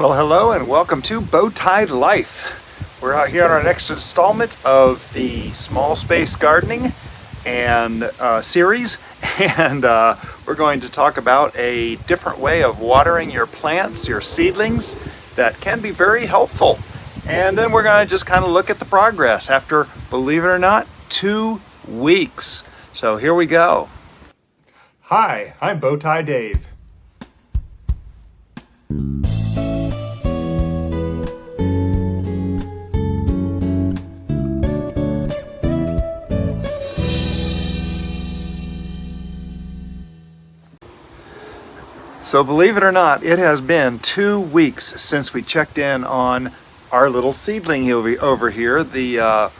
Well, hello and welcome to Bowtie Life. We're out here on our next installment of the small space gardening and series, and we're going to talk about a different way of watering your plants, your seedlings, that can be very helpful. And then we're going to just kind of look at the progress after, believe it or not, 2 weeks. So here we go. Hi, I'm Bowtie Dave. So believe it or not, it has been 2 weeks since we checked in on our little seedling over here, the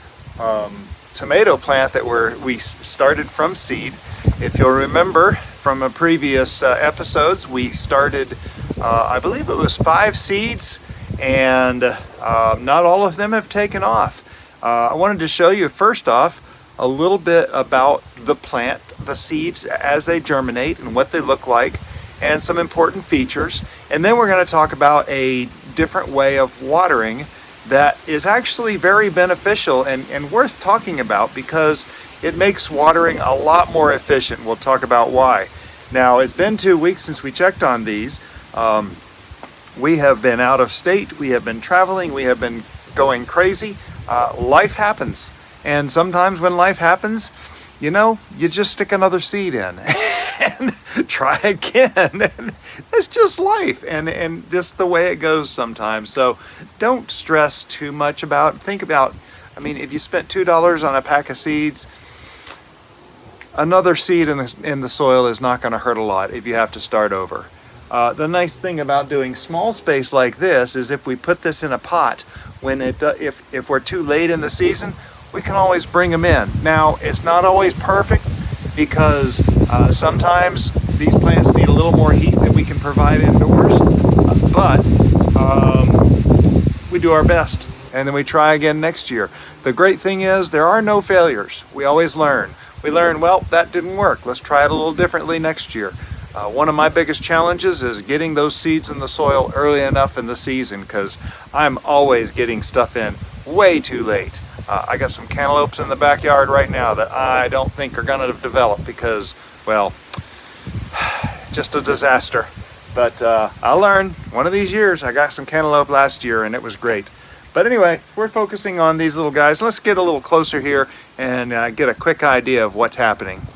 tomato plant that we started from seed. If you'll remember from a previous episodes, we started, I believe it was 5 seeds, and not all of them have taken off. I wanted to show you first off a little bit about the plant, the seeds as they germinate and what they look like, and some important features. And then we're going to talk about a different way of watering that is actually very beneficial and worth talking about because it makes watering a lot more efficient. We'll talk about why. Now, it's been 2 weeks since we checked on these. We have been out of state, we have been traveling, we have been going crazy. Life happens. And sometimes when life happens, you know, you just stick another seed in and try again. And it's just life and just the way it goes sometimes. So don't stress too much about it. Think about, I mean, if you spent $2 on a pack of seeds, another seed in the soil is not going to hurt a lot if you have to start over. The nice thing about doing small space like this is if we put this in a pot, when if we're too late in the season, we can always bring them in. Now, it's not always perfect because sometimes these plants need a little more heat that we can provide indoors, but we do our best and then we try again next year. The great thing is there are no failures. We always learn. We learn, well, that didn't work. Let's try it a little differently next year. One of my biggest challenges is getting those seeds in the soil early enough in the season because I'm always getting stuff in way too late. I got some cantaloupes in the backyard right now that I don't think are going to develop because, well, just a disaster. But I'll learn. One of these years, I got some cantaloupe last year and it was great. But anyway, we're focusing on these little guys. Let's get a little closer here and get a quick idea of what's happening.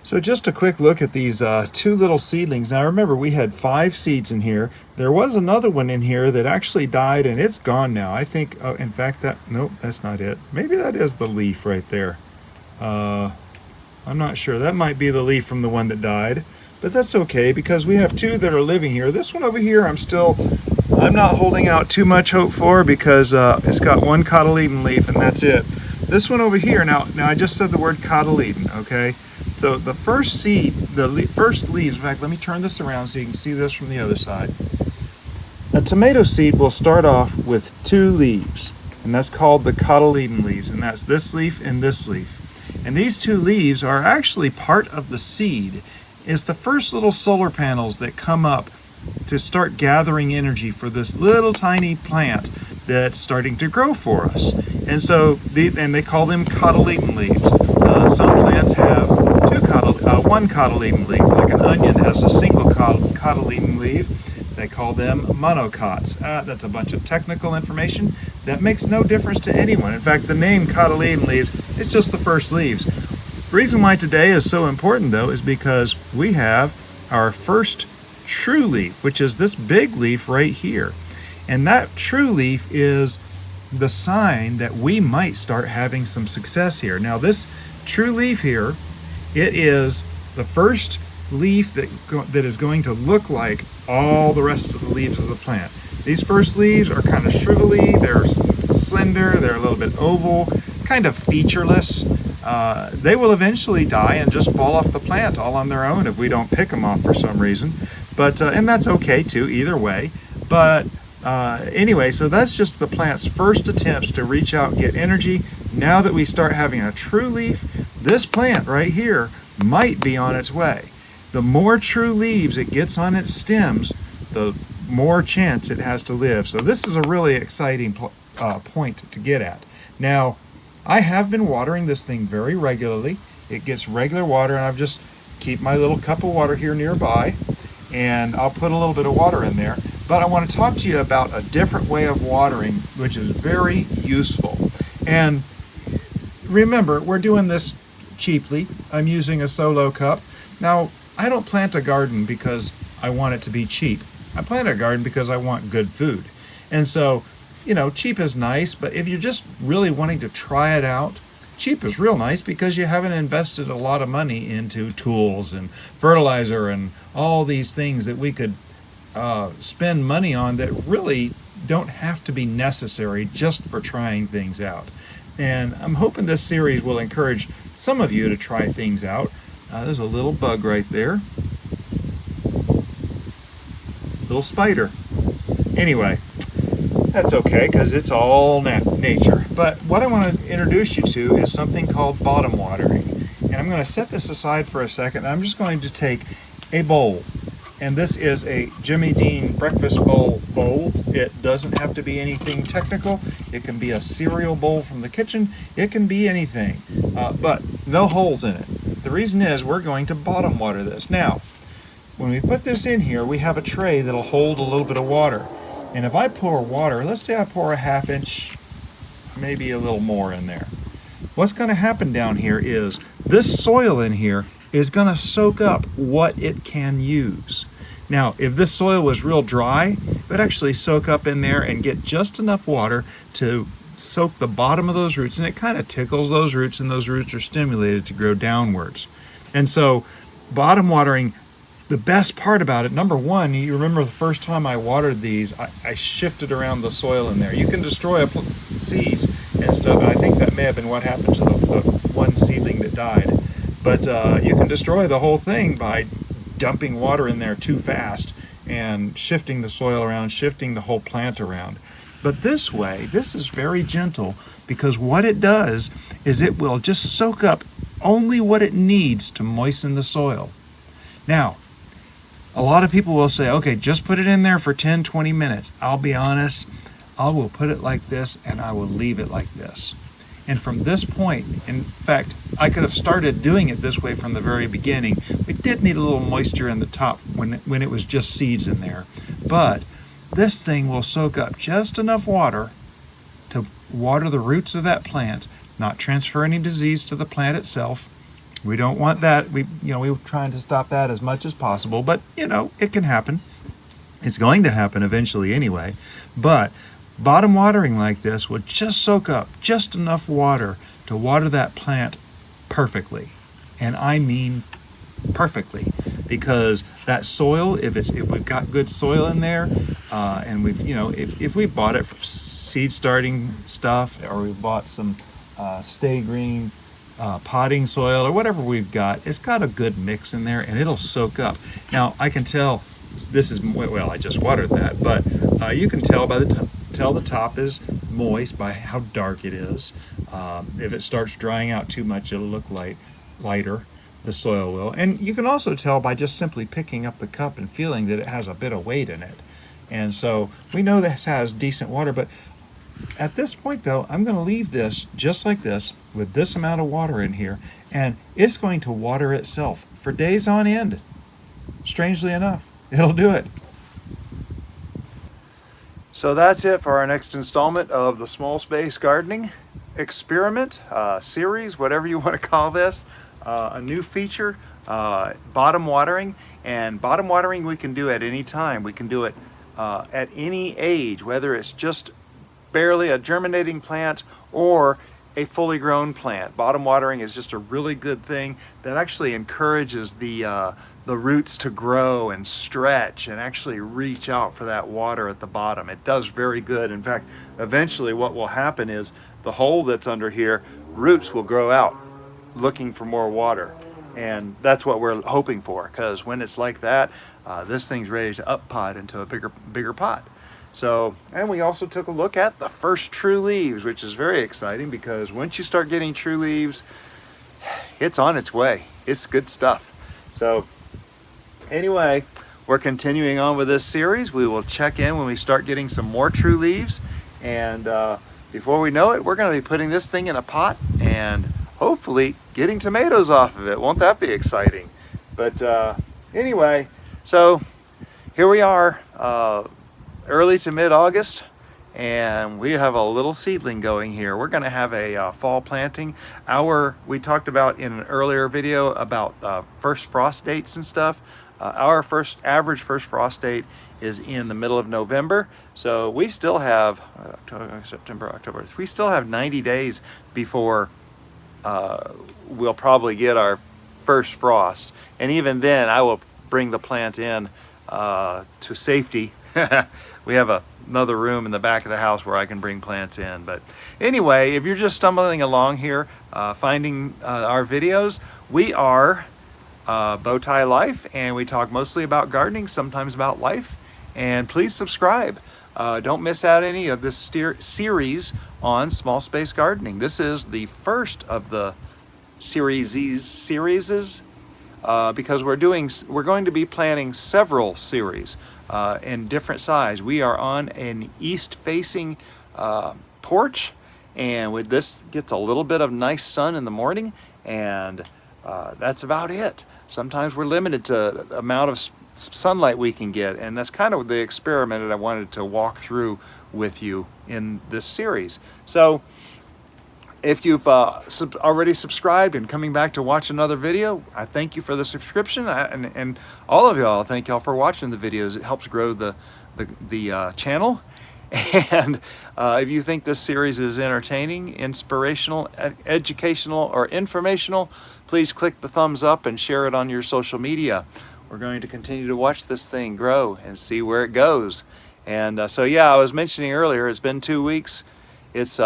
So just a quick look at these 2 little seedlings. Now remember, we had 5 seeds in here. There was another one in here that actually died and it's gone now. I think, in fact, nope, that's not it. Maybe that is the leaf right there. I'm not sure. That might be the leaf from the one that died. But that's okay because we have 2 that are living here. This one over here, I'm not holding out too much hope for because it's got 1 cotyledon leaf and that's it. This one over here, now I just said the word cotyledon, okay? So the first seed, first leaves, in fact, let me turn this around so you can see this from the other side. A tomato seed will start off with 2 leaves, and that's called the cotyledon leaves, and that's this leaf and this leaf. And these 2 leaves are actually part of the seed. It's the first little solar panels that come up to start gathering energy for this little tiny plant that's starting to grow for us. And so, they call them cotyledon leaves. Some plants have 1 cotyledon leaf, like an onion has a single cotyledon leaf. They call them monocots. That's a bunch of technical information that makes no difference to anyone. In fact, the name cotyledon leaves is just the first leaves. The reason why today is so important, though, is because we have our first true leaf, which is this big leaf right here. And that true leaf is the sign that we might start having some success here. Now, this true leaf here, it is the first leaf that is going to look like all the rest of the leaves of the plant. These first leaves are kind of shrivelly, they're slender, they're a little bit oval, kind of featureless. They will eventually die and just fall off the plant all on their own if we don't pick them off for some reason. But and that's okay too, either way. But anyway, so that's just the plant's first attempts to reach out and get energy. Now that we start having a true leaf, this plant right here might be on its way. The more true leaves it gets on its stems, the more chance it has to live. So this is a really exciting point to get at. Now, I have been watering this thing very regularly. It gets regular water, and I've just keep my little cup of water here nearby, and I'll put a little bit of water in there. But I want to talk to you about a different way of watering, which is very useful. And remember, we're doing this cheaply. I'm using a solo cup. Now, I don't plant a garden because I want it to be cheap. I plant a garden because I want good food. And so, you know, cheap is nice, but if you're just really wanting to try it out, cheap is real nice because you haven't invested a lot of money into tools and fertilizer and all these things that we could spend money on that really don't have to be necessary just for trying things out. And I'm hoping this series will encourage some of you to try things out. There's a little bug right there. Little spider. Anyway, that's okay because it's all nature. But what I want to introduce you to is something called bottom watering. And I'm going to set this aside for a second. I'm just going to take a bowl. And this is a Jimmy Dean breakfast bowl. It doesn't have to be anything technical. It can be a cereal bowl from the kitchen. It can be anything, but no holes in it. The reason is we're going to bottom water this. Now, when we put this in here, we have a tray that'll hold a little bit of water. And if I pour water, let's say I pour a 1/2 inch, maybe a little more in there. What's going to happen down here is this soil in here is going to soak up what it can use. Now, if this soil was real dry, it would actually soak up in there and get just enough water to soak the bottom of those roots, and it kind of tickles those roots, and those roots are stimulated to grow downwards. And so, bottom watering, the best part about it, number one, you remember the first time I watered these, I shifted around the soil in there. You can destroy seeds and stuff, and I think that may have been what happened to the one seedling that died. But you can destroy the whole thing by dumping water in there too fast and shifting the soil around, shifting the whole plant around. But this way, this is very gentle because what it does is it will just soak up only what it needs to moisten the soil. Now, a lot of people will say, okay, just put it in there for 10, 20 minutes. I'll be honest, I will put it like this and I will leave it like this. And from this point, in fact, I could have started doing it this way from the very beginning. We did need a little moisture in the top when it was just seeds in there. But this thing will soak up just enough water to water the roots of that plant, not transfer any disease to the plant itself. We don't want that. We're trying to stop that as much as possible, but it can happen. It's going to happen eventually anyway. But bottom watering like this would just soak up just enough water to water that plant perfectly. And I mean perfectly, because that soil, if we've got good soil in there, and if we bought it from seed starting stuff, or we bought some Stay Green potting soil or whatever we've got, it's got a good mix in there and it'll soak up. Now I can tell this is, well, I just watered that, but you can tell by tell the top is moist by how dark it is. If it starts drying out too much, it'll look lighter, the soil will. And you can also tell by just simply picking up the cup and feeling that it has a bit of weight in it. And so we know this has decent water, but at this point though, I'm going to leave this just like this with this amount of water in here, and it's going to water itself for days on end. Strangely enough, it'll do it. So that's it for our next installment of the Small Space Gardening Experiment series, whatever you want to call this. A new feature, bottom watering. And bottom watering we can do at any time. We can do it at any age, whether it's just barely a germinating plant or a fully grown plant. Bottom watering is just a really good thing that actually encourages the roots to grow and stretch and actually reach out for that water at the bottom. It does very good. In fact, eventually what will happen is the hole that's under here, roots will grow out looking for more water. And that's what we're hoping for, because when it's like that, this thing's ready to up pot into a bigger pot. So, and we also took a look at the first true leaves, which is very exciting, because once you start getting true leaves, it's on its way. It's good stuff. So anyway, we're continuing on with this series. We will check in when we start getting some more true leaves, and before we know it, we're going to be putting this thing in a pot and hopefully getting tomatoes off of it. Won't that be exciting? But anyway, so here we are, early to mid-August, and we have a little seedling going here. We're going to have a fall planting. We talked about in an earlier video about first frost dates and stuff. Our average first frost date is in the middle of November, so we still have September, October. We still have 90 days before we'll probably get our first frost, and even then I will bring the plant in to safety. We have another room in the back of the house where I can bring plants in. But anyway, if you're just stumbling along here, finding our videos, we are Bowtie Life, and we talk mostly about gardening, sometimes about life. And please subscribe. Don't miss out any of this series on small space gardening. This is the first of the series because we're going to be planning several series in different size. We are on an east-facing porch, and this gets a little bit of nice sun in the morning, and that's about it. Sometimes we're limited to the amount of sunlight we can get, and that's kind of the experiment that I wanted to walk through with you in this series. So if you've already subscribed and coming back to watch another video, I thank you for the subscription, and all of y'all, thank y'all for watching the videos. It helps grow the channel. And if you think this series is entertaining, inspirational, educational, or informational, please click the thumbs up and share it on your social media. We're going to continue to watch this thing grow and see where it goes. And so yeah, I was mentioning earlier, it's been 2 weeks. It's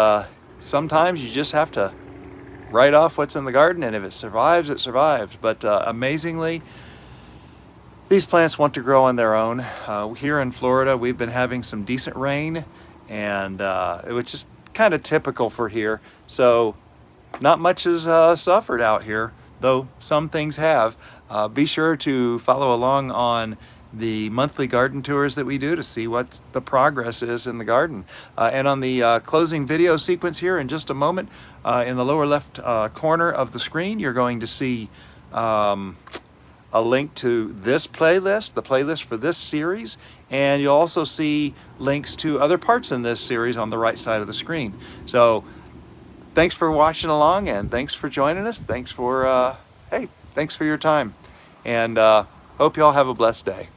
sometimes you just have to write off what's in the garden, and if it survives, it survives. But amazingly, these plants want to grow on their own. Here in Florida, we've been having some decent rain, and it was just kind of typical for here. So not much has suffered out here, though some things have. Be sure to follow along on the monthly garden tours that we do to see what the progress is in the garden. And on the closing video sequence here in just a moment, in the lower left corner of the screen, you're going to see a link to this playlist, the playlist for this series, and you'll also see links to other parts in this series on the right side of the screen. So thanks for watching along, and thanks for joining us. Thanks for, thanks for your time, and hope you all have a blessed day.